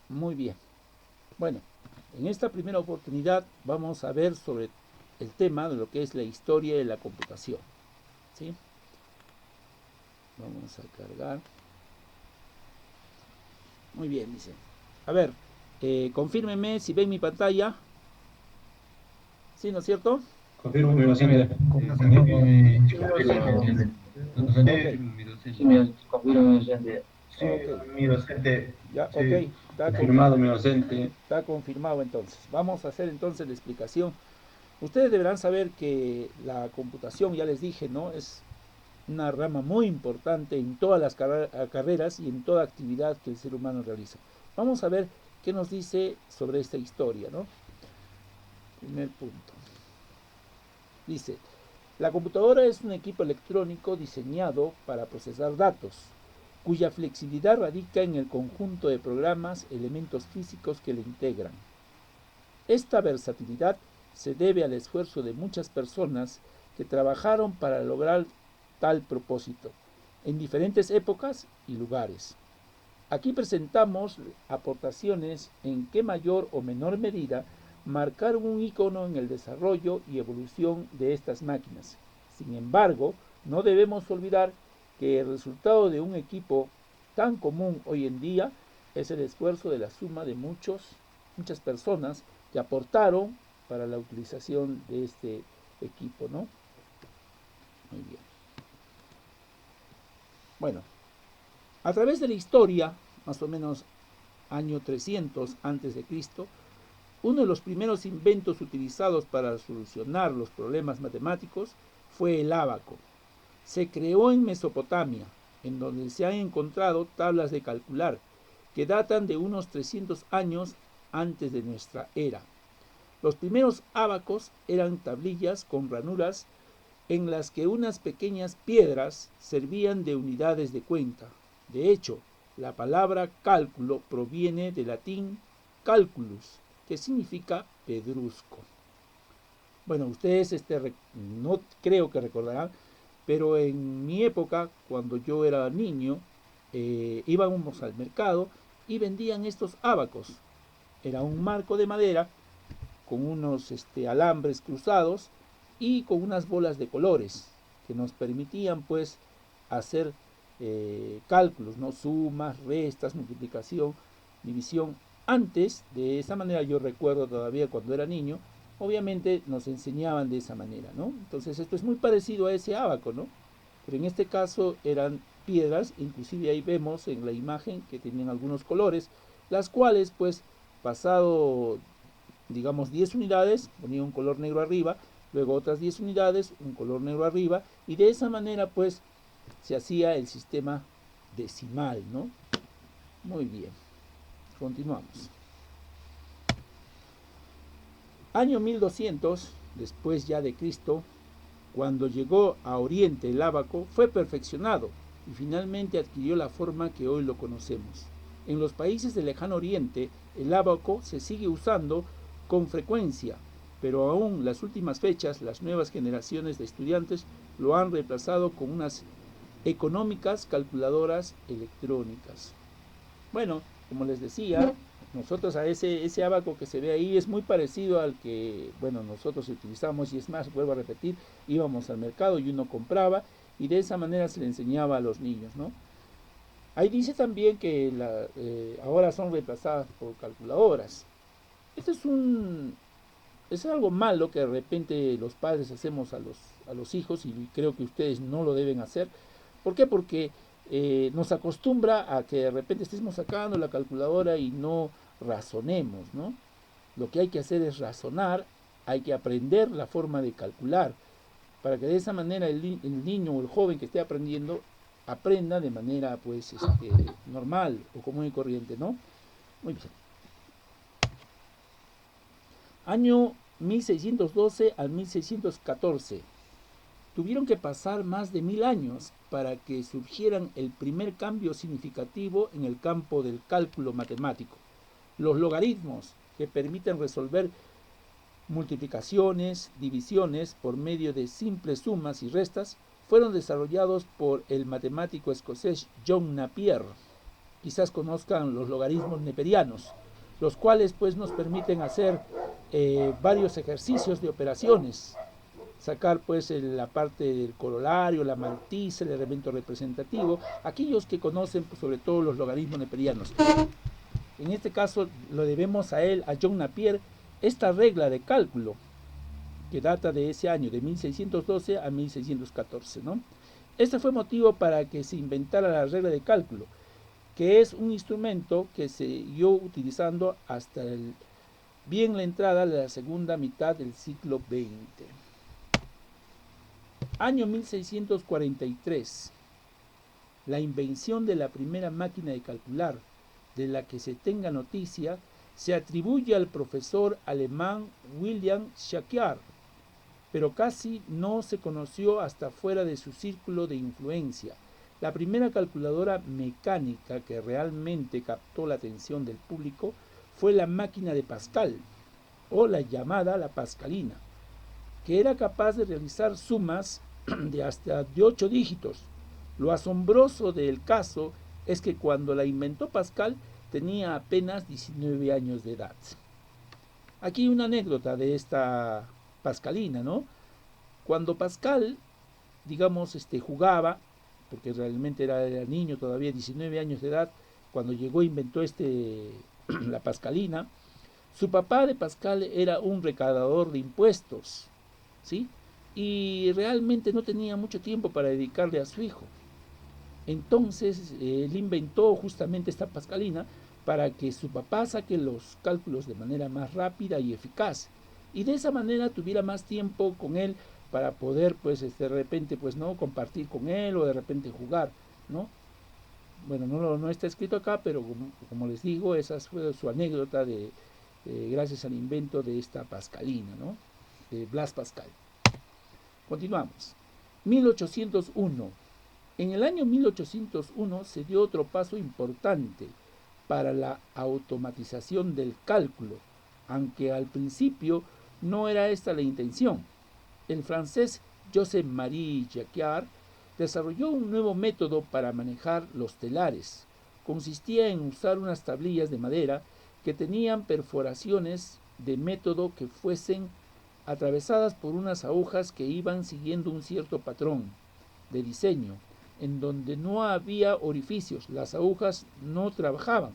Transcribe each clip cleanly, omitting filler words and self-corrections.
Muy bien. Bueno, en esta primera oportunidad vamos a ver sobre el tema de lo que es la historia de la computación. ¿Sí? Vamos a cargar. Muy bien, dice. A ver, confírmeme si ven mi pantalla. ¿Sí, no es cierto? Confirmo mi docente. Ok, Sí, confirmo mi docente. Sí, ok. mi docente. Ya, ok. Sí, confirmado mi docente. Está confirmado entonces. Vamos a hacer entonces la explicación. Ustedes deberán saber que la computación, ya les dije, ¿no? Es una rama muy importante en todas las carreras y en toda actividad que el ser humano realiza. Vamos a ver qué nos dice sobre esta historia, ¿no? Primer punto. Dice, la computadora es un equipo electrónico diseñado para procesar datos, cuya flexibilidad radica en el conjunto de programas, elementos físicos que le integran. Esta versatilidad se debe al esfuerzo de muchas personas que trabajaron para lograr tal propósito, en diferentes épocas y lugares. Aquí presentamos aportaciones en que mayor o menor medida marcaron un icono en el desarrollo y evolución de estas máquinas. Sin embargo, no debemos olvidar que el resultado de un equipo tan común hoy en día es el esfuerzo de la suma de muchas personas que aportaron para la utilización de este equipo, ¿no? Muy bien. Bueno, a través de la historia, más o menos año 300 antes de Cristo, uno de los primeros inventos utilizados para solucionar los problemas matemáticos fue el ábaco. Se creó en Mesopotamia, en donde se han encontrado tablas de calcular que datan de unos 300 años antes de nuestra era. Los primeros ábacos eran tablillas con ranuras en las que unas pequeñas piedras servían de unidades de cuenta. De hecho, la palabra cálculo proviene del latín calculus, que significa pedrusco. Bueno, ustedes no creo que recordarán, pero en mi época, cuando yo era niño, íbamos al mercado y vendían estos ábacos. Era un marco de madera con unos alambres cruzados y con unas bolas de colores que nos permitían pues hacer cálculos, ¿no? Sumas, restas, multiplicación, división. Antes, de esa manera, yo recuerdo todavía cuando era niño, obviamente nos enseñaban de esa manera, ¿no? Entonces esto es muy parecido a ese ábaco, ¿no? Pero en este caso eran piedras, inclusive ahí vemos en la imagen que tenían algunos colores, las cuales pues pasado digamos 10 unidades, ponía un color negro arriba, luego otras 10 unidades, un color negro arriba, y de esa manera pues se hacía el sistema decimal, ¿no? Muy bien, continuamos. Año 1200, después ya de Cristo, cuando llegó a Oriente el ábaco, fue perfeccionado y finalmente adquirió la forma que hoy lo conocemos. En los países del lejano Oriente, el ábaco se sigue usando con frecuencia, pero aún las últimas fechas, las nuevas generaciones de estudiantes lo han reemplazado con unas económicas calculadoras electrónicas. Bueno, como les decía, nosotros a ese abaco que se ve ahí es muy parecido al que, bueno, nosotros utilizamos, y es más, vuelvo a repetir, íbamos al mercado y uno compraba y de esa manera se le enseñaba a los niños, ¿no? Ahí dice también que ahora son reemplazadas por calculadoras. Esto es algo malo que de repente los padres hacemos a los hijos y creo que ustedes no lo deben hacer. ¿Por qué? Porque nos acostumbra a que de repente estemos sacando la calculadora y no razonemos, ¿no? Lo que hay que hacer es razonar, hay que aprender la forma de calcular, para que de esa manera el niño o el joven que esté aprendiendo aprenda de manera pues normal o común y corriente, ¿no? Muy bien. Año 1612 al 1614. Tuvieron que pasar más de 1000 años para que surgieran el primer cambio significativo en el campo del cálculo matemático. Los logaritmos, que permiten resolver multiplicaciones, divisiones por medio de simples sumas y restas, fueron desarrollados por el matemático escocés John Napier. quizás conozcan los logaritmos neperianos, los cuales pues nos permiten hacer varios ejercicios de operaciones, sacar pues la parte del corolario, la matriz, el elemento representativo, aquellos que conocen pues, sobre todo los logaritmos neperianos. En este caso lo debemos a él, a John Napier, esta regla de cálculo que data de ese año, de 1612 a 1614, ¿no? Este fue motivo para que se inventara la regla de cálculo, que es un instrumento que se siguió utilizando hasta bien la entrada de la segunda mitad del siglo XX. Año 1643. La invención de la primera máquina de calcular, de la que se tenga noticia, se atribuye al profesor alemán William Jacquiard, pero casi no se conoció hasta fuera de su círculo de influencia. La primera calculadora mecánica que realmente captó la atención del público fue la máquina de Pascal, o la llamada la pascalina, que era capaz de realizar sumas de hasta de 8 dígitos. Lo asombroso del caso es que cuando la inventó Pascal tenía apenas 19 años de edad. Aquí una anécdota de esta pascalina, ¿no? Cuando Pascal, digamos, jugaba, porque realmente era niño todavía, 19 años de edad, cuando llegó e inventó la pascalina, su papá de Pascal era un recaudador de impuestos, ¿sí? Y realmente no tenía mucho tiempo para dedicarle a su hijo. Entonces él inventó justamente esta pascalina para que su papá saque los cálculos de manera más rápida y eficaz, y de esa manera tuviera más tiempo con él para poder pues de repente pues no compartir con él o de repente jugar, ¿no? Bueno, no está escrito acá, pero como les digo, esa fue su anécdota gracias al invento de esta pascalina, ¿no? De Blaise Pascal. Continuamos. 1801. En el año 1801 se dio otro paso importante para la automatización del cálculo, aunque al principio no era esta la intención. El francés Joseph-Marie Jacquiard desarrolló un nuevo método para manejar los telares. Consistía en usar unas tablillas de madera que tenían perforaciones de método que fuesen atravesadas por unas agujas que iban siguiendo un cierto patrón de diseño, en donde no había orificios, las agujas no trabajaban.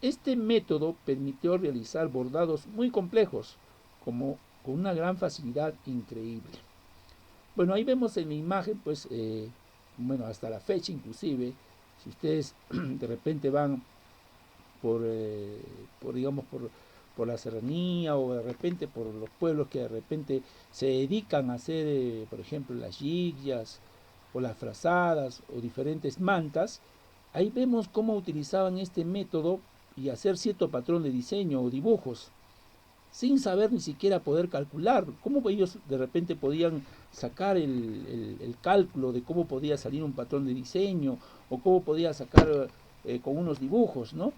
Este método permitió realizar bordados muy complejos, como con una gran facilidad increíble. Bueno, ahí vemos en la imagen, pues, bueno, hasta la fecha inclusive, si ustedes de repente van digamos, por la serranía o de repente por los pueblos que de repente se dedican a hacer, por ejemplo, las yiguias o las frazadas o diferentes mantas, ahí vemos cómo utilizaban este método y hacer cierto patrón de diseño o dibujos, sin saber ni siquiera poder calcular, cómo ellos de repente podían sacar el cálculo de cómo podía salir un patrón de diseño o cómo podía sacar con unos dibujos, ¿no?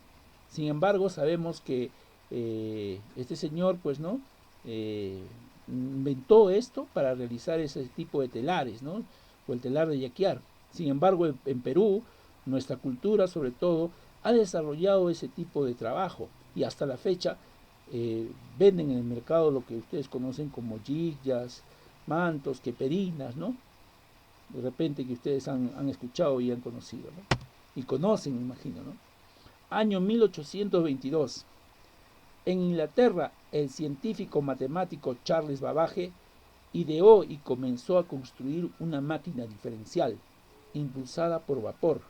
Sin embargo, sabemos que este señor, pues, ¿no? Inventó esto para realizar ese tipo de telares, ¿no? O el telar de Jacquiard. Sin embargo, en Perú, nuestra cultura, sobre todo, ha desarrollado ese tipo de trabajo y hasta la fecha venden en el mercado lo que ustedes conocen como yiguias, mantos, queperinas, ¿no? De repente que ustedes han escuchado y han conocido, ¿no? Y conocen, me imagino, ¿no? Año 1822. En Inglaterra, el científico matemático Charles Babbage ideó y comenzó a construir una máquina diferencial, impulsada por vapor,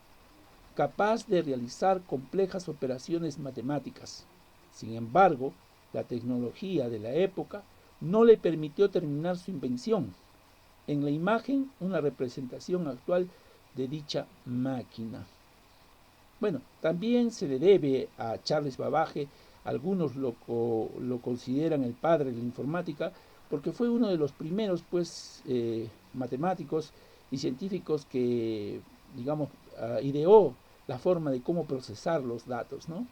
capaz de realizar complejas operaciones matemáticas. Sin embargo, la tecnología de la época no le permitió terminar su invención. En la imagen, una representación actual de dicha máquina. Bueno, también se le debe a Charles Babbage, algunos lo consideran el padre de la informática, porque fue uno de los primeros pues, matemáticos y científicos que, digamos, ideó la forma de cómo procesar los datos, ¿no?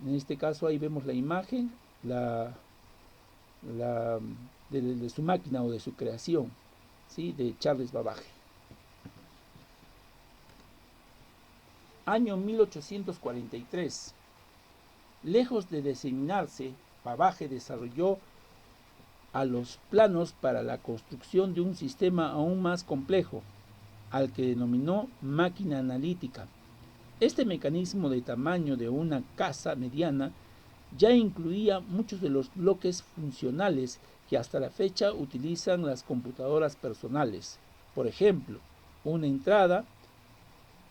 En este caso ahí vemos la imagen de su máquina o de su creación, ¿sí? De Charles Babbage. Año 1843. Lejos de designarse, Babbage desarrolló a los planos para la construcción de un sistema aún más complejo, al que denominó máquina analítica. Este mecanismo de tamaño de una casa mediana ya incluía muchos de los bloques funcionales que hasta la fecha utilizan las computadoras personales. Por ejemplo, una entrada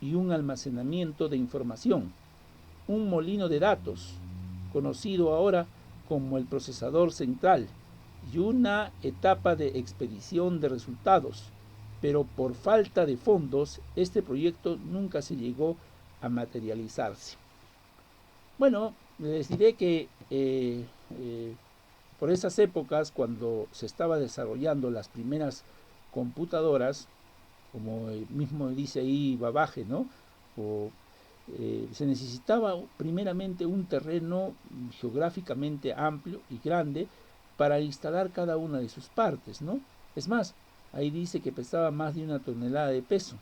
y un almacenamiento de información, un molino de datos, conocido ahora como el procesador central, y una etapa de expedición de resultados, pero por falta de fondos este proyecto nunca se llegó a materializarse. Bueno, les diré que por esas épocas, cuando se estaba desarrollando las primeras computadoras, como mismo dice ahí Babbage, ¿no? Se necesitaba primeramente un terreno geográficamente amplio y grande para instalar cada una de sus partes, ¿no? Es más, ahí dice que pesaba más de 1 tonelada de peso,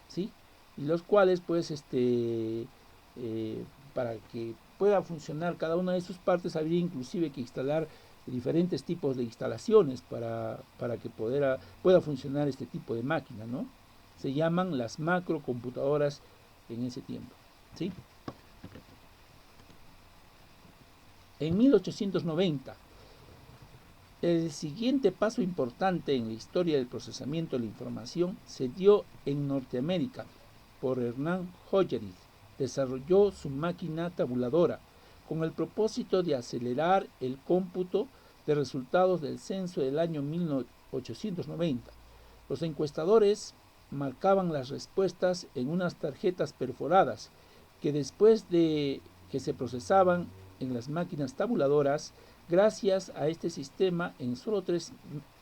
¿sí? Y los cuales, pues, para que pueda funcionar cada una de sus partes, habría inclusive que instalar diferentes tipos de instalaciones para que pueda funcionar este tipo de máquina, ¿no? Se llaman las macrocomputadoras en ese tiempo, ¿sí? En 1890, el siguiente paso importante en la historia del procesamiento de la información se dio en Norteamérica por Hernán Hollerith. Desarrolló su máquina tabuladora con el propósito de acelerar el cómputo de resultados del censo del año 1890. Los encuestadores marcaban las respuestas en unas tarjetas perforadas que después de que se procesaban en las máquinas tabuladoras, gracias a este sistema en solo 3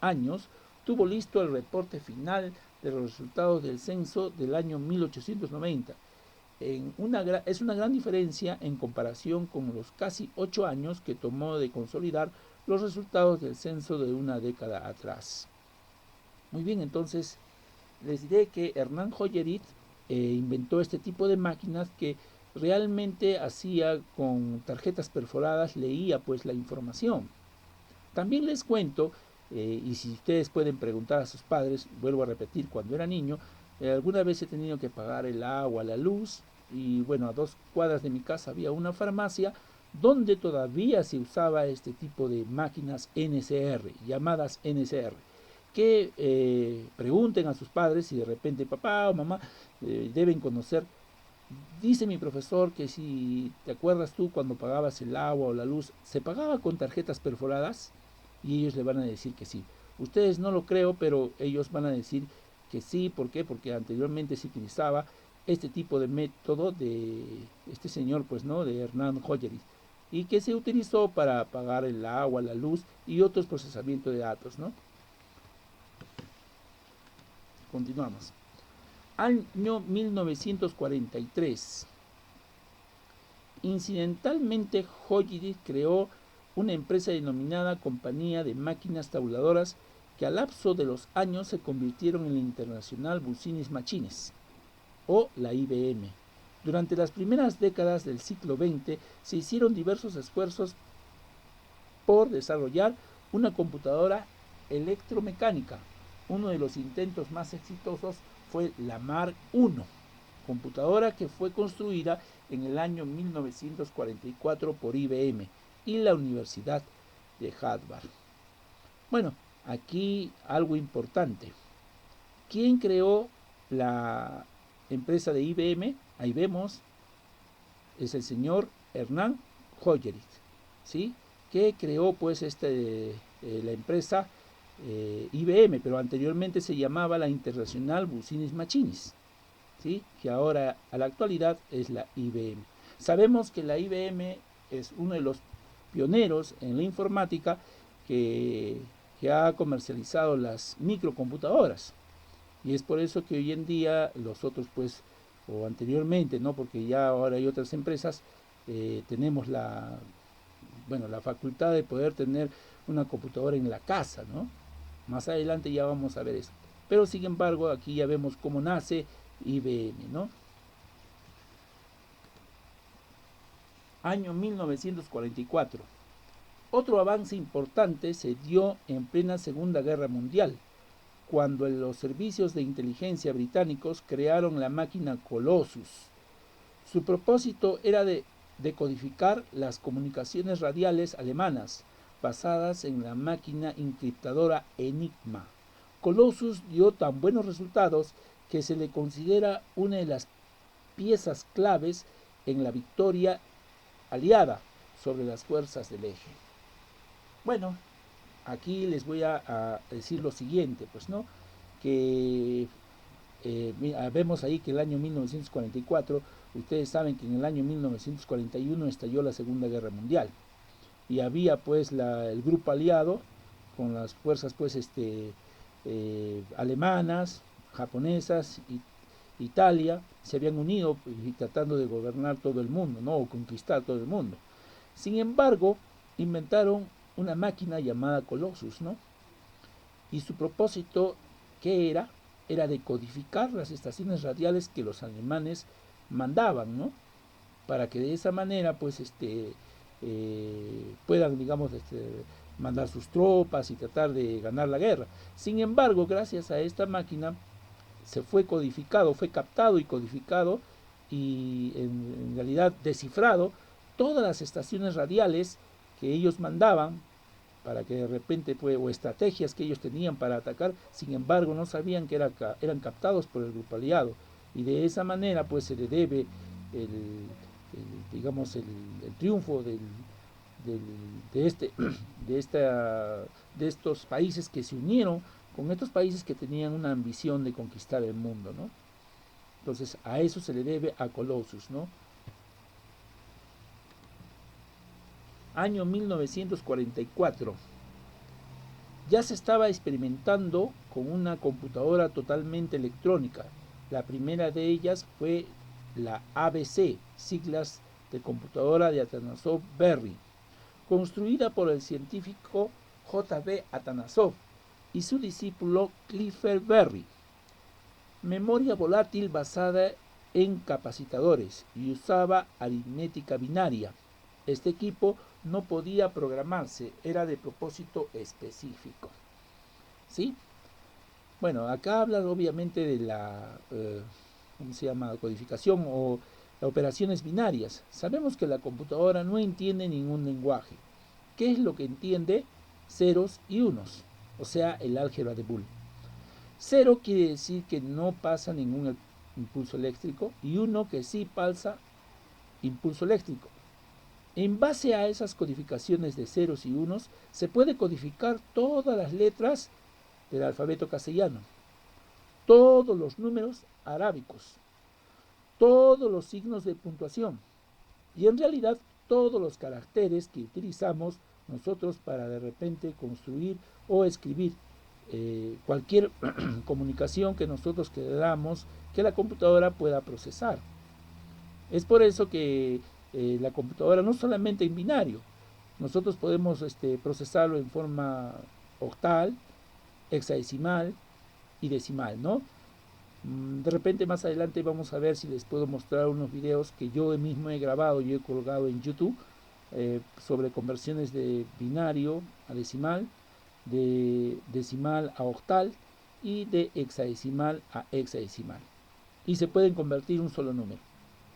años tuvo listo el reporte final de los resultados del censo del año 1890. Es una gran diferencia en comparación con los casi 8 años que tomó de consolidar los resultados del censo de una década atrás. Muy bien, entonces les diré que Hernán Hollerith inventó este tipo de máquinas que realmente hacía con tarjetas perforadas, leía pues la información. También les cuento, y si ustedes pueden preguntar a sus padres, vuelvo a repetir, cuando era niño, alguna vez he tenido que pagar el agua, la luz, y bueno, a 2 cuadras de mi casa había una farmacia donde todavía se usaba este tipo de máquinas NCR, llamadas NCR, que pregunten a sus padres si de repente papá o mamá deben conocer. Dice mi profesor que si te acuerdas tú cuando pagabas el agua o la luz, ¿se pagaba con tarjetas perforadas? Y ellos le van a decir que sí. Ustedes no lo creo, pero ellos van a decir que sí. ¿Por qué? Porque anteriormente se utilizaba este tipo de método de este señor, pues, ¿no? De Hernán Hollerith, y que se utilizó para pagar el agua, la luz y otros procesamientos de datos, ¿no? Continuamos. Año 1943. Incidentalmente, Hollerith creó una empresa denominada Compañía de Máquinas Tabuladoras que al lapso de los años se convirtieron en la International Business Machines, o la IBM. Durante las primeras décadas del siglo XX se hicieron diversos esfuerzos por desarrollar una computadora electromecánica. Uno de los intentos más exitosos fue la Mark I, computadora que fue construida en el año 1944 por IBM y la Universidad de Harvard. Bueno, aquí algo importante. ¿Quién creó la empresa de IBM? Ahí vemos, es el señor Hernán Hollerith, ¿sí? Que creó pues la empresa IBM, pero anteriormente se llamaba la International Business Machines, ¿sí? Que ahora a la actualidad es la IBM. Sabemos que la IBM es uno de los pioneros en la informática que ha comercializado las microcomputadoras, y es por eso que hoy en día los otros pues, o anteriormente, ¿no? Porque ya ahora hay otras empresas, tenemos la facultad de poder tener una computadora en la casa, ¿no? Más adelante ya vamos a ver eso. Pero sin embargo, aquí ya vemos cómo nace IBM, ¿no? Año 1944. Otro avance importante se dio en plena Segunda Guerra Mundial, cuando los servicios de inteligencia británicos crearon la máquina Colossus. Su propósito era de decodificar las comunicaciones radiales alemanas, basadas en la máquina encriptadora Enigma. Colossus dio tan buenos resultados que se le considera una de las piezas claves en la victoria aliada sobre las fuerzas del eje. Bueno, aquí les voy a decir lo siguiente, pues, ¿no? Que vemos ahí que el año 1944, ustedes saben que en el año 1941 estalló la Segunda Guerra Mundial y había pues el grupo aliado con las fuerzas pues alemanas, japonesas y Italia se habían unido y tratando de gobernar todo el mundo, ¿no? O conquistar todo el mundo. Sin embargo, inventaron una máquina llamada Colossus, ¿no? Y su propósito, ¿qué era? Era decodificar las estaciones radiales que los alemanes mandaban, ¿no? Para que de esa manera, pues, puedan, digamos, mandar sus tropas y tratar de ganar la guerra. Sin embargo, gracias a esta máquina, se fue codificado, fue captado y codificado y en realidad descifrado todas las estaciones radiales que ellos mandaban para que de repente pues, o estrategias que ellos tenían para atacar, sin embargo no sabían que eran captados por el grupo aliado y de esa manera pues se le debe digamos el triunfo de estos países que se unieron con estos países que tenían una ambición de conquistar el mundo, ¿no? Entonces a eso se le debe a Colossus, ¿no? Año 1944. Ya se estaba experimentando con una computadora totalmente electrónica. La primera de ellas fue la ABC, siglas de computadora de Atanasov Berry, construida por el científico J.B. Atanasov y su discípulo Clifford Berry. Memoria volátil basada en capacitadores y usaba aritmética binaria. Este equipo no podía programarse, era de propósito específico. ¿Sí? Bueno, acá hablan obviamente de la, ¿cómo se llama? Codificación o operaciones binarias. Sabemos que la computadora no entiende ningún lenguaje. ¿Qué es lo que entiende? Ceros y unos, o sea, el álgebra de Boole. Cero quiere decir que no pasa ningún impulso eléctrico y uno que sí pasa impulso eléctrico. En base a esas codificaciones de ceros y unos, se puede codificar todas las letras del alfabeto castellano, todos los números arábicos, todos los signos de puntuación y en realidad todos los caracteres que utilizamos nosotros para de repente construir o escribir cualquier comunicación que nosotros queramos que la computadora pueda procesar. Es por eso que la computadora no solamente en binario, nosotros podemos procesarlo en forma octal, hexadecimal y decimal, ¿no? De repente más adelante vamos a ver si les puedo mostrar unos videos que yo mismo he grabado y he colgado en YouTube sobre conversiones de binario a decimal, de decimal a octal y de hexadecimal a hexadecimal. Y se pueden convertir en un solo número,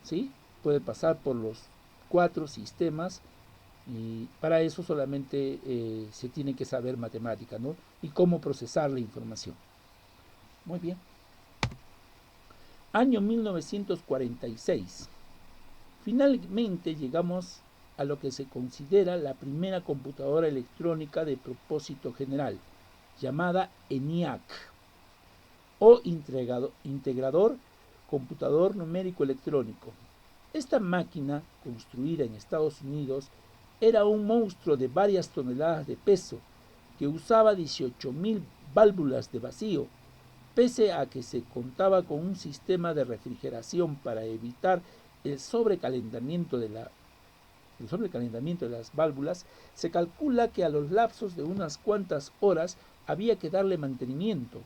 ¿sí? Puede pasar por los 4 sistemas y para eso solamente se tiene que saber matemática, ¿no? Y cómo procesar la información. Muy bien. Año 1946. Finalmente llegamos a lo que se considera la primera computadora electrónica de propósito general, llamada ENIAC, o integrador computador numérico electrónico. Esta máquina, construida en Estados Unidos, era un monstruo de varias toneladas de peso, que usaba 18.000 válvulas de vacío, pese a que se contaba con un sistema de refrigeración para evitar el sobrecalentamiento de las válvulas. Se calcula que a los lapsos de unas cuantas horas había que darle mantenimiento.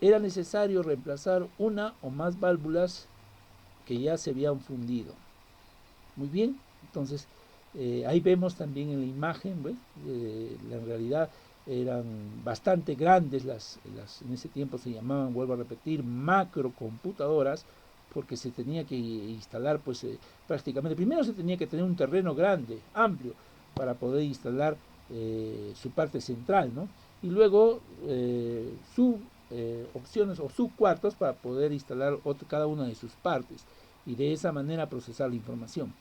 Era necesario reemplazar una o más válvulas que ya se habían fundido. Muy bien, Entonces, ahí vemos también en la imagen, ¿ves? En realidad eran bastante grandes, en ese tiempo se llamaban, vuelvo a repetir, macrocomputadoras, porque se tenía que instalar pues prácticamente, primero se tenía que tener un terreno grande, amplio, para poder instalar su parte central, ¿no? Y luego opciones o subcuartos para poder instalar cada una de sus partes y de esa manera procesar la información.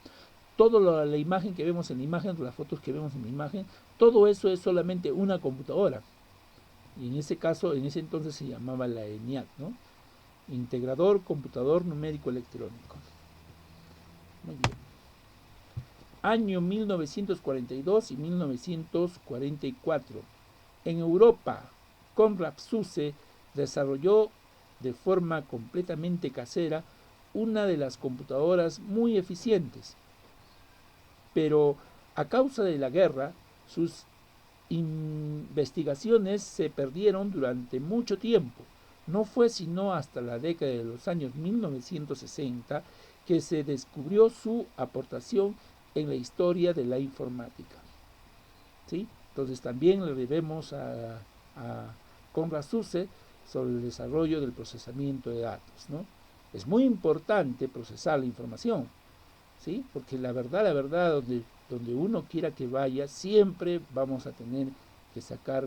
Toda la imagen que vemos en la imagen, las fotos que vemos en la imagen, todo eso es solamente una computadora. Y en ese caso, en ese entonces se llamaba la ENIAC, ¿no? Integrador Computador Numérico Electrónico. Muy bien. Año 1942 y 1944. En Europa, Konrad Zuse desarrolló de forma completamente casera una de las computadoras muy eficientes, pero a causa de la guerra, sus investigaciones se perdieron durante mucho tiempo. No fue sino hasta la década de los años 1960 que se descubrió su aportación en la historia de la informática. ¿Sí? Entonces también le debemos a Konrad Zuse sobre el desarrollo del procesamiento de datos, ¿no? Es muy importante procesar la información, ¿sí? Porque la verdad, donde uno quiera que vaya, siempre vamos a tener que sacar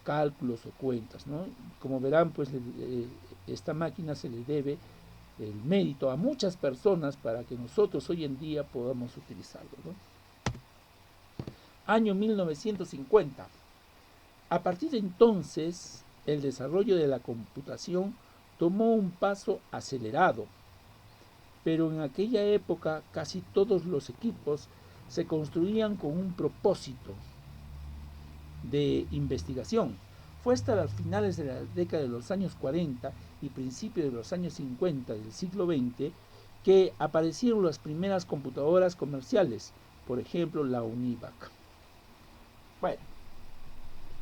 cálculos o cuentas, ¿no? Como verán, pues esta máquina se le debe el mérito a muchas personas para que nosotros hoy en día podamos utilizarlo, ¿no? Año 1950. A partir de entonces, el desarrollo de la computación tomó un paso acelerado, pero en aquella época casi todos los equipos se construían con un propósito de investigación. Fue hasta las finales de la década de los años 40 y principios de los años 50 del siglo XX que aparecieron las primeras computadoras comerciales, por ejemplo la UNIVAC. Bueno,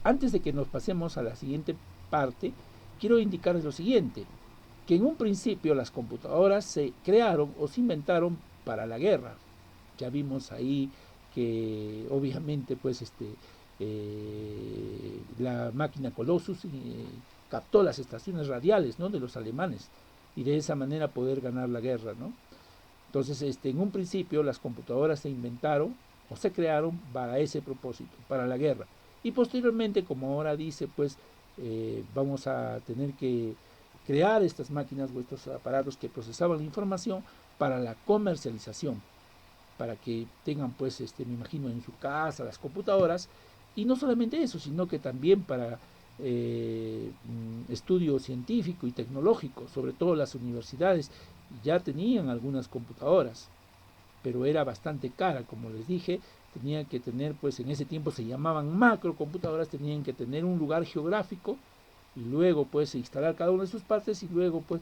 antes de que nos pasemos a la siguiente parte, quiero indicarles lo siguiente, que en un principio las computadoras se crearon o se inventaron para la guerra. Ya vimos ahí que obviamente pues la máquina Colossus captó las estaciones radiales, ¿no?, de los alemanes y de esa manera poder ganar la guerra, ¿no? Entonces en un principio las computadoras se inventaron o se crearon para ese propósito, para la guerra. Y posteriormente, como ahora dice, pues vamos a tener que crear estas máquinas o estos aparatos que procesaban la información para la comercialización, para que tengan pues me imagino en su casa las computadoras, y no solamente eso, sino que también para estudio científico y tecnológico. Sobre todo las universidades ya tenían algunas computadoras, pero era bastante cara, como les dije. Tenían que tener, pues en ese tiempo se llamaban macrocomputadoras, tenían que tener un lugar geográfico y luego pues instalar cada una de sus partes, y luego pues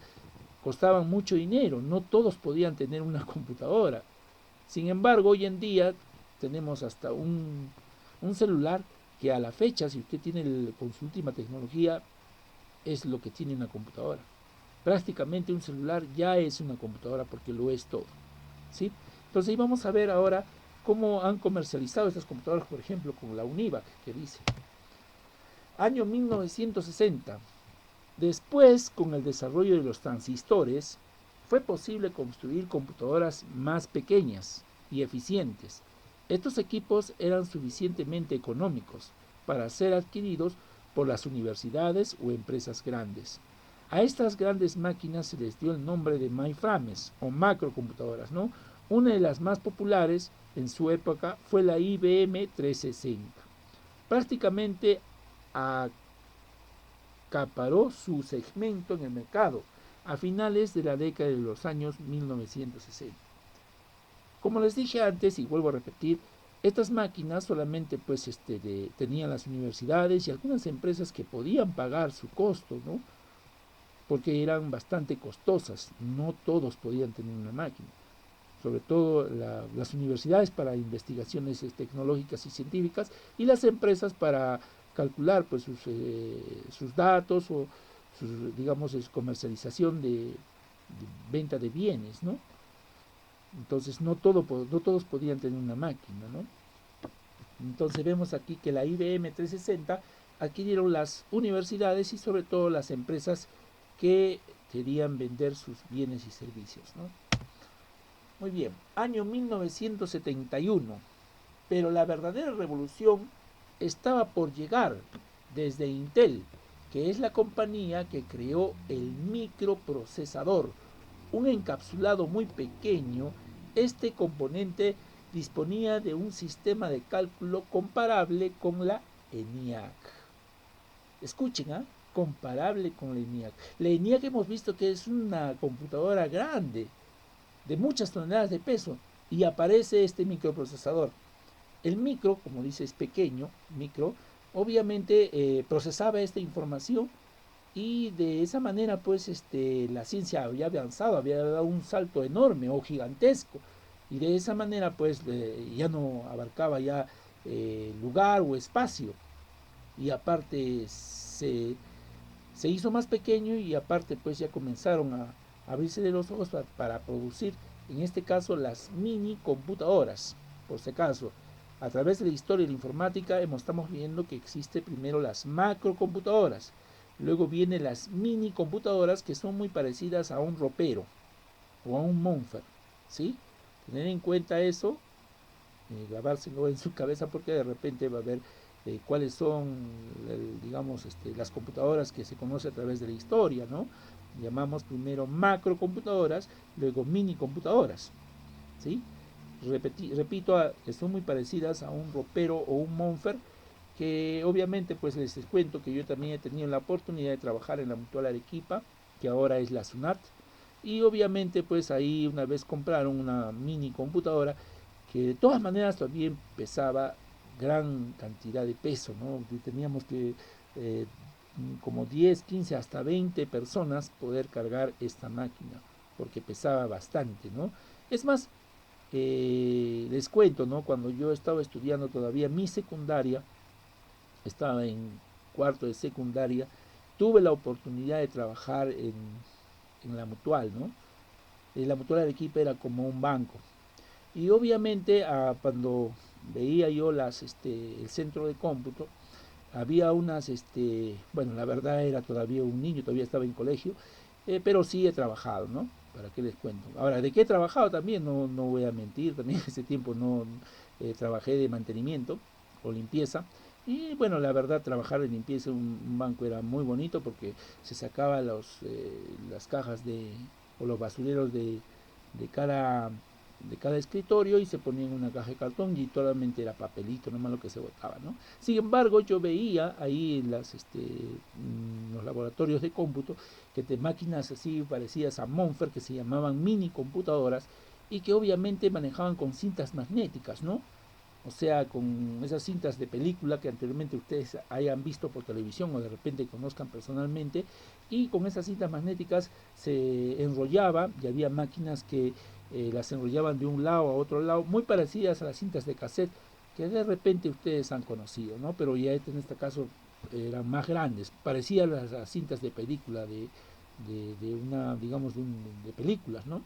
costaban mucho dinero, no todos podían tener una computadora. Sin embargo, hoy en día tenemos hasta un celular que a la fecha, si usted tiene con su última tecnología, es lo que tiene una computadora. Prácticamente un celular ya es una computadora porque lo es todo, ¿sí? Entonces ahí vamos a ver ahora cómo han comercializado estas computadoras, por ejemplo, con la UNIVAC, que dice. Año 1960. Después, con el desarrollo de los transistores, fue posible construir computadoras más pequeñas y eficientes. Estos equipos eran suficientemente económicos para ser adquiridos por las universidades o empresas grandes. A estas grandes máquinas se les dio el nombre de mainframes o macrocomputadoras, ¿no? Una de las más populares en su época fue la IBM 360. Prácticamente acaparó su segmento en el mercado a finales de la década de los años 1960. Como les dije antes y vuelvo a repetir, estas máquinas solamente pues tenían las universidades y algunas empresas que podían pagar su costo, ¿no? Porque eran bastante costosas, no todos podían tener una máquina. Sobre todo las universidades para investigaciones tecnológicas y científicas, y las empresas para calcular pues sus datos o sus, digamos, comercialización de venta de bienes, ¿no? Entonces no todos podían tener una máquina, ¿no? Entonces vemos aquí que la IBM 360 adquirieron las universidades y sobre todo las empresas que querían vender sus bienes y servicios, ¿no? Muy bien, año 1971, pero la verdadera revolución estaba por llegar desde Intel, que es la compañía que creó el microprocesador, un encapsulado muy pequeño. Este componente disponía de un sistema de cálculo comparable con la ENIAC. Escuchen, ¿eh? Comparable con la ENIAC. La ENIAC hemos visto que es una computadora grande, de muchas toneladas de peso, y aparece este microprocesador. El micro, como dice, es pequeño, micro, obviamente procesaba esta información y de esa manera pues la ciencia había avanzado, había dado un salto enorme o gigantesco, y de esa manera pues ya no abarcaba ya lugar o espacio, y aparte se hizo más pequeño, y aparte pues ya comenzaron a abrirse de los ojos para producir, en este caso, las mini computadoras. Por si acaso, a través de la historia de la informática estamos viendo que existe primero las macrocomputadoras, luego vienen las mini computadoras, que son muy parecidas a un ropero o a un monfer, ¿sí? Tener en cuenta eso, grabárselo en su cabeza, porque de repente va a ver cuáles son, digamos, las computadoras que se conoce a través de la historia, ¿no? Llamamos primero macrocomputadoras, luego mini computadoras, ¿sí? Repito, que son muy parecidas a un ropero o un monfer, que obviamente pues les cuento que yo también he tenido la oportunidad de trabajar en la Mutual Arequipa, que ahora es la SUNAT, y obviamente pues ahí una vez compraron una mini computadora que de todas maneras también pesaba gran cantidad de peso, ¿no? Teníamos que como 10, 15, hasta 20 personas poder cargar esta máquina, porque pesaba bastante, ¿no? Es más, les cuento, ¿no? Cuando yo estaba estudiando todavía mi secundaria, estaba en cuarto de secundaria, tuve la oportunidad de trabajar en la Mutual, ¿no? La Mutual de Arequipa era como un banco. Y obviamente cuando veía yo el centro de cómputo, había unas, bueno, la verdad era todavía un niño, todavía estaba en colegio, pero sí he trabajado, ¿no? ¿Para qué les cuento? Ahora, ¿de qué he trabajado también? No voy a mentir, también en ese tiempo no trabajé de mantenimiento o limpieza. Y bueno, la verdad, trabajar en limpieza en un banco era muy bonito, porque se sacaba las cajas o los basureros de cada escritorio, y se ponía en una caja de cartón, y solamente era papelito nomás lo que se botaba, ¿no? Sin embargo, yo veía ahí en los laboratorios de cómputo que de máquinas así parecidas a Monfer, que se llamaban mini computadoras, y que obviamente manejaban con cintas magnéticas, ¿no? O sea, con esas cintas de película que anteriormente ustedes hayan visto por televisión o de repente conozcan personalmente, y con esas cintas magnéticas se enrollaba, y había máquinas que las enrollaban de un lado a otro lado, muy parecidas a las cintas de cassette que de repente ustedes han conocido, ¿no? Pero ya en este caso eran más grandes, parecían las cintas de película de una, digamos, de películas, ¿no?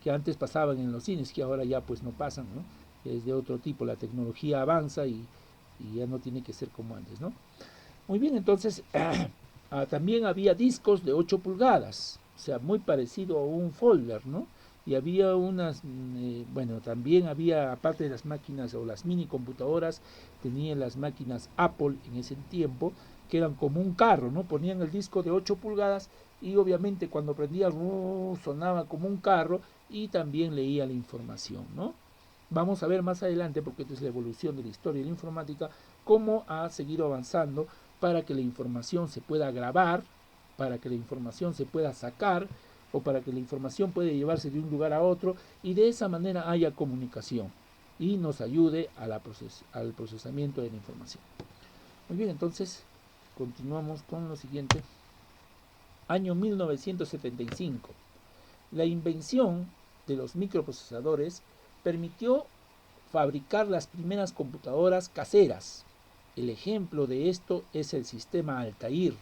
Que antes pasaban en los cines, que ahora ya pues no pasan, ¿no? Es de otro tipo, la tecnología avanza, y ya no tiene que ser como antes, ¿no? Muy bien, entonces también había discos de 8 pulgadas, o sea, muy parecido a un folder, ¿no? Y había bueno, también había, aparte de las máquinas o las mini computadoras, tenían las máquinas Apple en ese tiempo, que eran como un carro, ¿no? Ponían el disco de 8 pulgadas, y obviamente cuando prendía sonaba como un carro, y también leía la información, ¿no? Vamos a ver más adelante, porque esta es la evolución de la historia de la informática, cómo ha seguido avanzando para que la información se pueda grabar, para que la información se pueda sacar, o para que la información pueda llevarse de un lugar a otro, y de esa manera haya comunicación y nos ayude al procesamiento de la información. Muy bien, entonces continuamos con lo siguiente. Año 1975. La invención de los microprocesadores permitió fabricar las primeras computadoras caseras. El ejemplo de esto es el sistema Altair,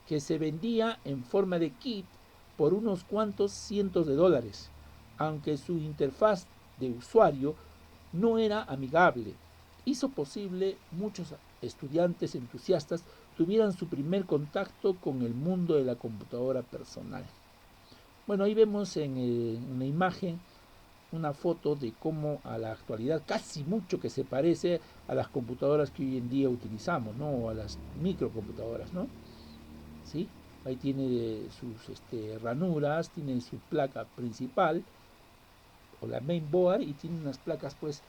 que se vendía en forma de kit por unos cuantos cientos de dólares. aunque su interfaz de usuario no era amigable, hizo posible muchos estudiantes entusiastas tuvieran su primer contacto con el mundo de la computadora personal. Bueno, ahí vemos en la imagen una foto de cómo a la actualidad casi mucho que se parece a las computadoras que hoy en día utilizamos, ¿no? O a las microcomputadoras, ¿no? ¿Sí? Ahí tiene sus ranuras, tiene su placa principal o la mainboard y tiene unas placas, pues,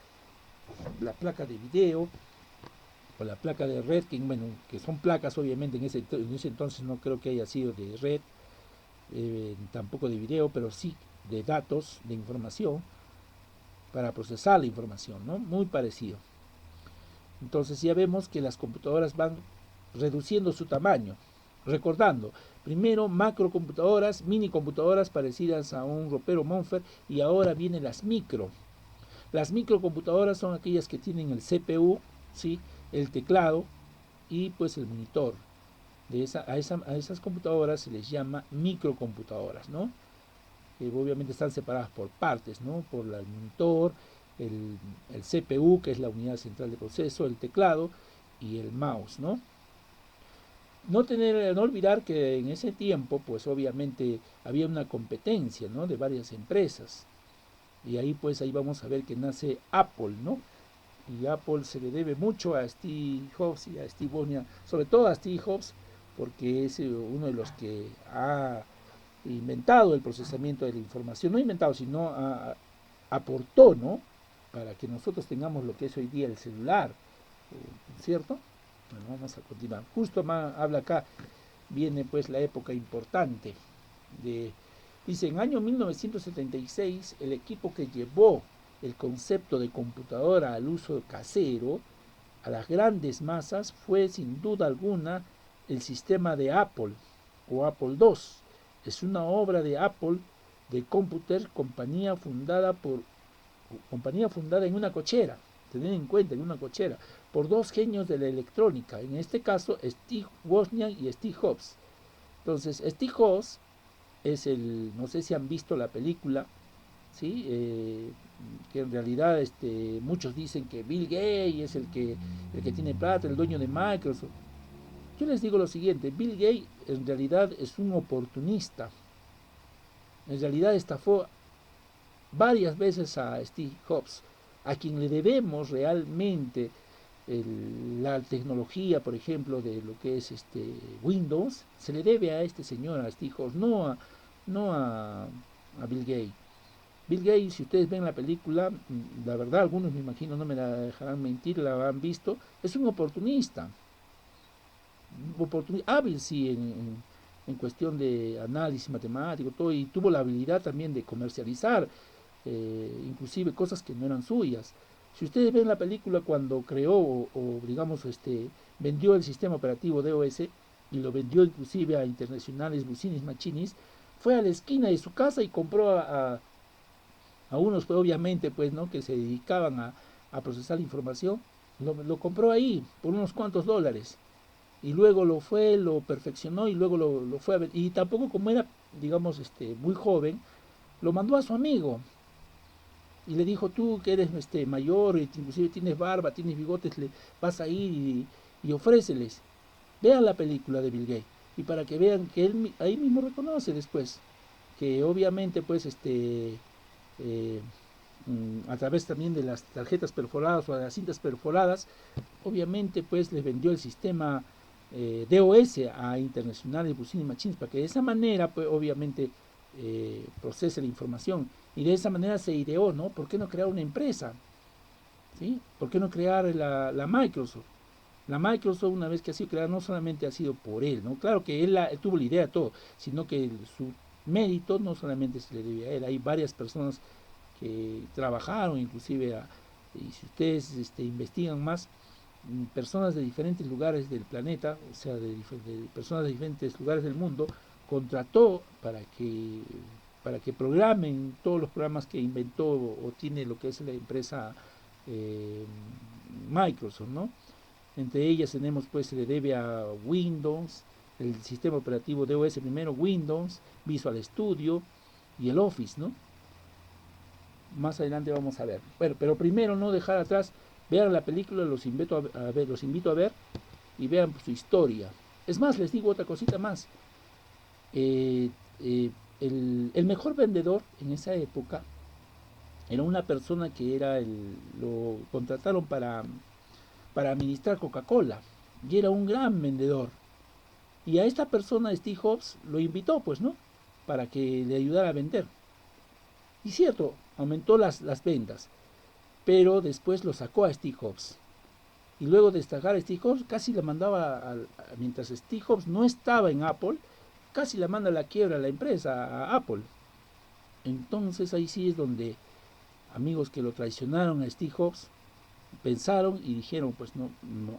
la placa de video o la placa de red, que, bueno, que son placas obviamente en ese entonces no creo que haya sido de red, tampoco de video, pero sí de datos, de información, para procesar la información, ¿no? Muy parecido. Entonces ya vemos que las computadoras van reduciendo su tamaño. Recordando, primero macrocomputadoras, mini computadoras parecidas a un ropero Monfer y ahora vienen las micro. Las microcomputadoras son aquellas que tienen el CPU, ¿sí? El teclado y pues el monitor. A esas computadoras se les llama microcomputadoras, ¿no? Obviamente están separadas por partes, ¿no? Por el monitor, el CPU, que es la unidad central de proceso, el teclado y el mouse, ¿no? No olvidar que en ese tiempo, pues obviamente había una competencia, ¿no? De varias empresas. Y ahí pues ahí vamos a ver que nace Apple, ¿no? Y Apple se le debe mucho a Steve Jobs y a Steve Wozniak, sobre todo a Steve Jobs, porque es uno de los que ha inventado el procesamiento de la información, no inventado, sino aportó, ¿no? Para que nosotros tengamos lo que es hoy día el celular, ¿cierto? Bueno, vamos a continuar. Justo habla acá, viene pues la época importante de... Dice, en año 1976, el equipo que llevó el concepto de computadora al uso casero, a las grandes masas, fue sin duda alguna el sistema de Apple o Apple II. Es una obra de Apple de Computer, compañía fundada en una cochera, tener en cuenta, en una cochera, por dos genios de la electrónica, en este caso Steve Wozniak y Steve Jobs. Entonces, Steve Jobs es no sé si han visto la película, ¿sí? Que en realidad muchos dicen que Bill Gates es el que tiene plata, el dueño de Microsoft. Yo les digo lo siguiente, Bill Gates en realidad es un oportunista. En realidad estafó varias veces a Steve Jobs, a quien le debemos realmente la tecnología, por ejemplo, de lo que es Windows, se le debe a este señor, a Steve Jobs, no a Bill Gates. Bill Gates, si ustedes ven la película, la verdad, algunos me imagino no me la dejarán mentir, la han visto, es un oportunista. Hábil sí en cuestión de análisis matemático, todo, y tuvo la habilidad también de comercializar, inclusive cosas que no eran suyas. Si ustedes ven la película cuando creó o digamos vendió el sistema operativo DOS y lo vendió inclusive a internacionales businis machinis, fue a la esquina de su casa y compró a unos pues, obviamente pues no que se dedicaban a procesar la información, lo compró ahí por unos cuantos dólares y luego lo perfeccionó y luego lo fue a ver, y tampoco como era digamos muy joven, lo mandó a su amigo y le dijo, tú que eres mayor, inclusive tienes barba, tienes bigotes, le vas a ir y ofréceles, vean la película de Bill Gates, y para que vean que él ahí mismo reconoce después, que obviamente pues a través también de las tarjetas perforadas o de las cintas perforadas, obviamente pues les vendió el sistema DOS a internacionales Busini Machines para que de esa manera pues obviamente procese la información y de esa manera se ideó, ¿no? ¿Por qué no crear una empresa? ¿Sí? ¿Por qué no crear la Microsoft? La Microsoft, una vez que ha sido creada, no solamente ha sido por él, ¿no? Claro que él tuvo la idea de todo, sino que su mérito no solamente se le debe a él, hay varias personas que trabajaron, inclusive, y si ustedes investigan más, personas de diferentes lugares del planeta, o sea, de personas de diferentes lugares del mundo, contrató para que programen todos los programas que inventó o tiene lo que es la empresa Microsoft, ¿no? Entre ellas tenemos, pues, se le debe a Windows, el sistema operativo DOS primero, Windows, Visual Studio y el Office, ¿no? más adelante vamos a ver. Bueno, pero primero no dejar atrás, vean la película, los invito a ver y vean su historia. Es más, les digo otra cosita más. Eh, eh, el mejor vendedor en esa época era una persona que lo contrataron para administrar Coca-Cola y era un gran vendedor. Y a esta persona Steve Jobs lo invitó, pues, ¿no? Para que le ayudara a vender. Y cierto, aumentó las ventas, pero después lo sacó a Steve Jobs. Y luego de sacar a Steve Jobs, casi la mandaba, mientras Steve Jobs no estaba en Apple, casi la manda a la quiebra a la empresa, a Apple. Entonces ahí sí es donde amigos que lo traicionaron a Steve Jobs pensaron y dijeron, pues no,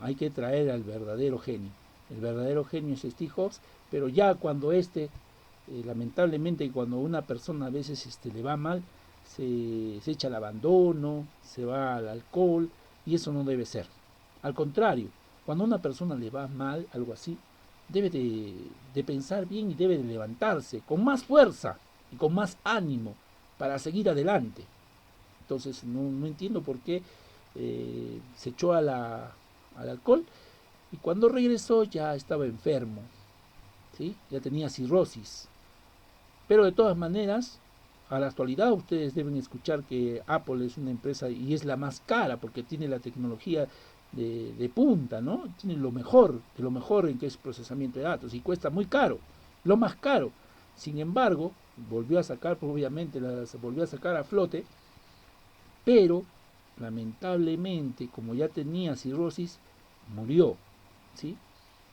hay que traer al verdadero genio. El verdadero genio es Steve Jobs, pero ya cuando lamentablemente cuando una persona a veces le va mal, se echa al abandono, se va al alcohol, y eso no debe ser. Al contrario, cuando a una persona le va mal, algo así, debe de pensar bien y debe de levantarse con más fuerza y con más ánimo para seguir adelante. Entonces no entiendo por qué se echó al alcohol, y cuando regresó ya estaba enfermo, ¿sí? Ya tenía cirrosis. Pero de todas maneras, a la actualidad ustedes deben escuchar que Apple es una empresa y es la más cara porque tiene la tecnología de punta, ¿no? Tiene lo mejor en que es procesamiento de datos y cuesta muy caro, lo más caro. Sin embargo, volvió a sacar, pues obviamente se volvió a sacar a flote, pero lamentablemente, como ya tenía cirrosis, murió, ¿sí?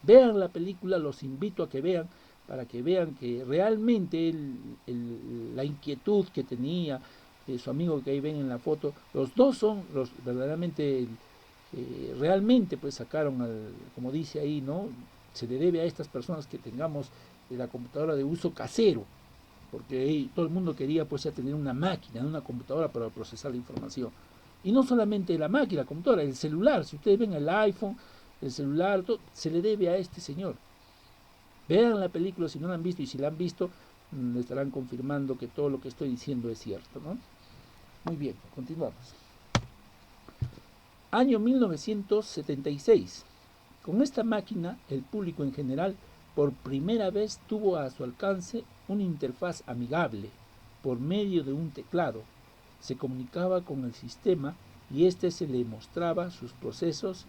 Vean la película, los invito a que vean, para que vean que realmente la inquietud que tenía su amigo que ahí ven en la foto, los dos son los verdaderamente, realmente pues sacaron como dice ahí, ¿no? Se le debe a estas personas que tengamos la computadora de uso casero, porque todo el mundo quería pues ya tener una máquina, una computadora para procesar la información. Y no solamente la máquina, la computadora, el celular, si ustedes ven el iPhone, el celular, todo, se le debe a este señor. Vean la película si no la han visto, y si la han visto, le estarán confirmando que todo lo que estoy diciendo es cierto, ¿no? Muy bien, continuamos. Año 1976. Con esta máquina, el público en general por primera vez tuvo a su alcance una interfaz amigable por medio de un teclado. Se comunicaba con el sistema y éste se le mostraba sus procesos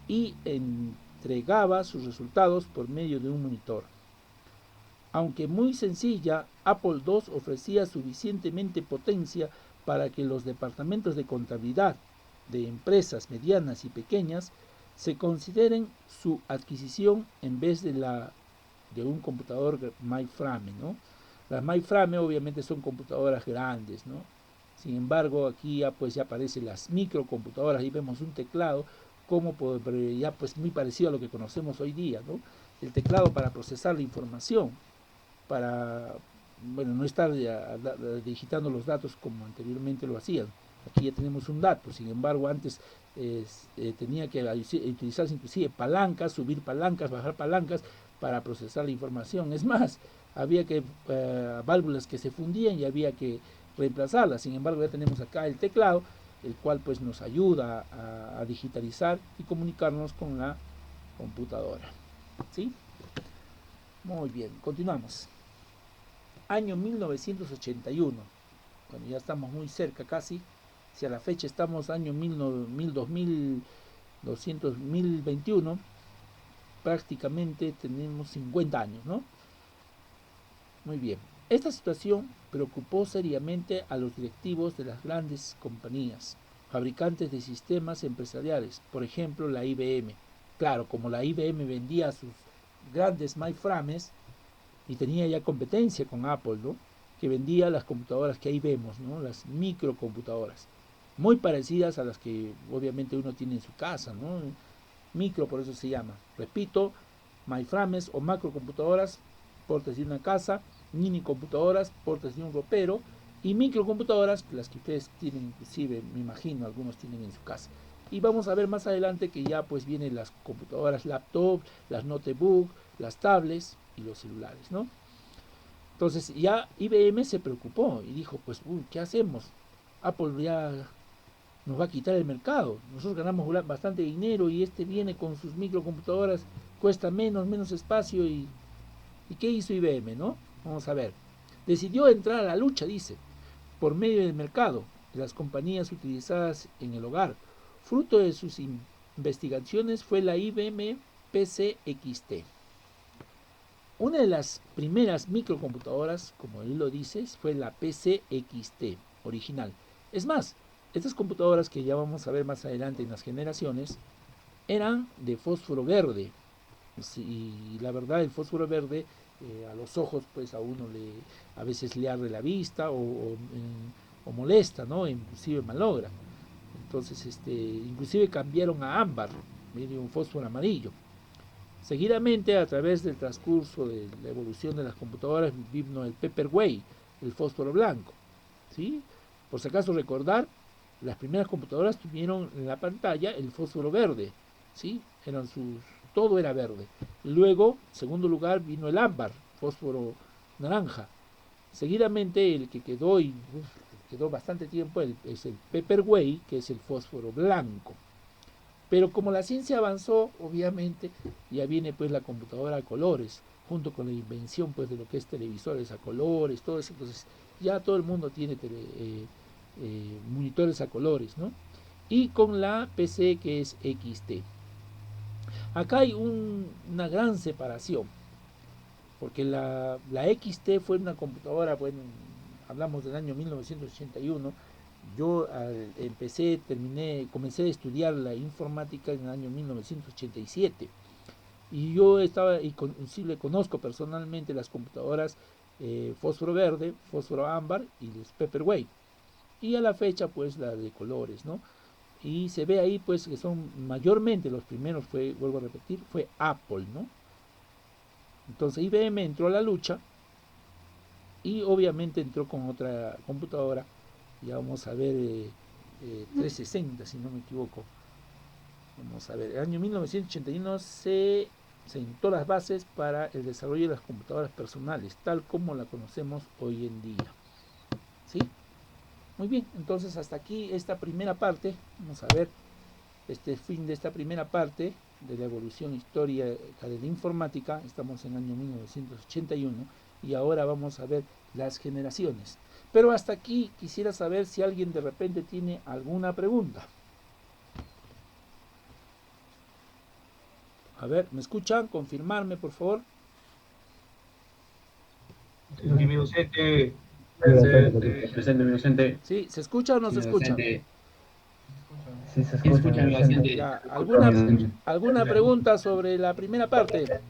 y entregaba sus resultados por medio de un monitor. Aunque muy sencilla, Apple II ofrecía suficientemente potencia para que los departamentos de contabilidad de empresas medianas y pequeñas se consideren su adquisición en vez de un computador mainframe, ¿no? Las mainframe obviamente son computadoras grandes, ¿no? Sin embargo, aquí ya aparecen las microcomputadoras, y vemos un teclado como ya pues muy parecido a lo que conocemos hoy día, ¿no? El teclado para procesar la información, para no estar digitando los datos como anteriormente lo hacían. Aquí ya tenemos un dato, sin embargo antes tenía que utilizarse inclusive palancas, subir palancas, bajar palancas para procesar la información. Es más, había válvulas que se fundían y había que reemplazarlas. Sin embargo, ya tenemos acá el teclado, el cual pues nos ayuda a digitalizar y comunicarnos con la computadora. ¿Sí? Muy bien, continuamos. Año 1981. Bueno, ya estamos muy cerca casi. Si a la fecha estamos año 2021, prácticamente tenemos 50 años, ¿no? Muy bien. Esta situación preocupó seriamente a los directivos de las grandes compañías, fabricantes de sistemas empresariales, por ejemplo la IBM. Claro, como la IBM vendía sus grandes mainframes y tenía ya competencia con Apple, ¿no? Que vendía las computadoras que ahí vemos, ¿no? Las microcomputadoras, muy parecidas a las que obviamente uno tiene en su casa, ¿no? Micro, por eso se llama. Repito, mainframes o macrocomputadoras, portes de una casa, mini computadoras, portes de un ropero, y microcomputadoras, las que ustedes tienen, inclusive, me imagino, algunos tienen en su casa. Y vamos a ver más adelante que ya pues vienen las computadoras laptop, las notebook, las tablets y los celulares, ¿no? Entonces ya IBM se preocupó y dijo, pues, ¿qué hacemos? Apple ya nos va a quitar el mercado. Nosotros ganamos bastante dinero y este viene con sus microcomputadoras, cuesta menos espacio ¿y qué hizo IBM, no? Vamos a ver. Decidió entrar a la lucha, dice, por medio del mercado, de las compañías utilizadas en el hogar. Fruto de sus investigaciones fue la IBM PCXT. Una de las primeras microcomputadoras, como él lo dice, fue la PCXT original. Es más, estas computadoras que ya vamos a ver más adelante en las generaciones eran de fósforo verde. Y la verdad, el fósforo verde a los ojos, pues a uno a veces le arde la vista o molesta, ¿no? Inclusive malogra. Entonces, inclusive cambiaron a ámbar, un fósforo amarillo. Seguidamente, a través del transcurso de la evolución de las computadoras, vino el Paperwhite, el fósforo blanco, ¿sí? Por si acaso recordar, las primeras computadoras tuvieron en la pantalla el fósforo verde, ¿sí? Todo era verde. Luego, en segundo lugar, vino el ámbar, fósforo naranja. Seguidamente, el que quedó bastante tiempo es el Paperwhite, que es el fósforo blanco. Pero como la ciencia avanzó, obviamente, ya viene pues la computadora a colores, junto con la invención pues de lo que es televisores a colores, todo eso. Entonces ya todo el mundo tiene monitores a colores, ¿no? Y con la PC que es XT. Acá hay una gran separación, porque la XT fue una computadora, bueno, hablamos del año 1981. Yo comencé a estudiar la informática en el año 1987 y yo inclusive conozco personalmente las computadoras fósforo verde, fósforo ámbar y los Paperwhite, y a la fecha pues la de colores, ¿no? Y se ve ahí pues que son mayormente los primeros, vuelvo a repetir, fue Apple, ¿no? Entonces IBM entró a la lucha y obviamente entró con otra computadora. Ya vamos a ver 360, si no me equivoco. Vamos a ver, el año 1981 se sentó las bases para el desarrollo de las computadoras personales, tal como la conocemos hoy en día. ¿Sí? Muy bien, entonces hasta aquí esta primera parte. Vamos a ver este fin de esta primera parte de la evolución histórica de la informática. Estamos en el año 1981 y ahora vamos a ver las generaciones. Pero hasta aquí quisiera saber si alguien de repente tiene alguna pregunta. A ver, ¿me escuchan? Confirmarme, por favor. Mi docente. Presente, mi docente. ¿Sí? ¿Se escucha o no se escucha? Sí, se escucha, mi docente. ¿Alguna pregunta sobre la primera parte?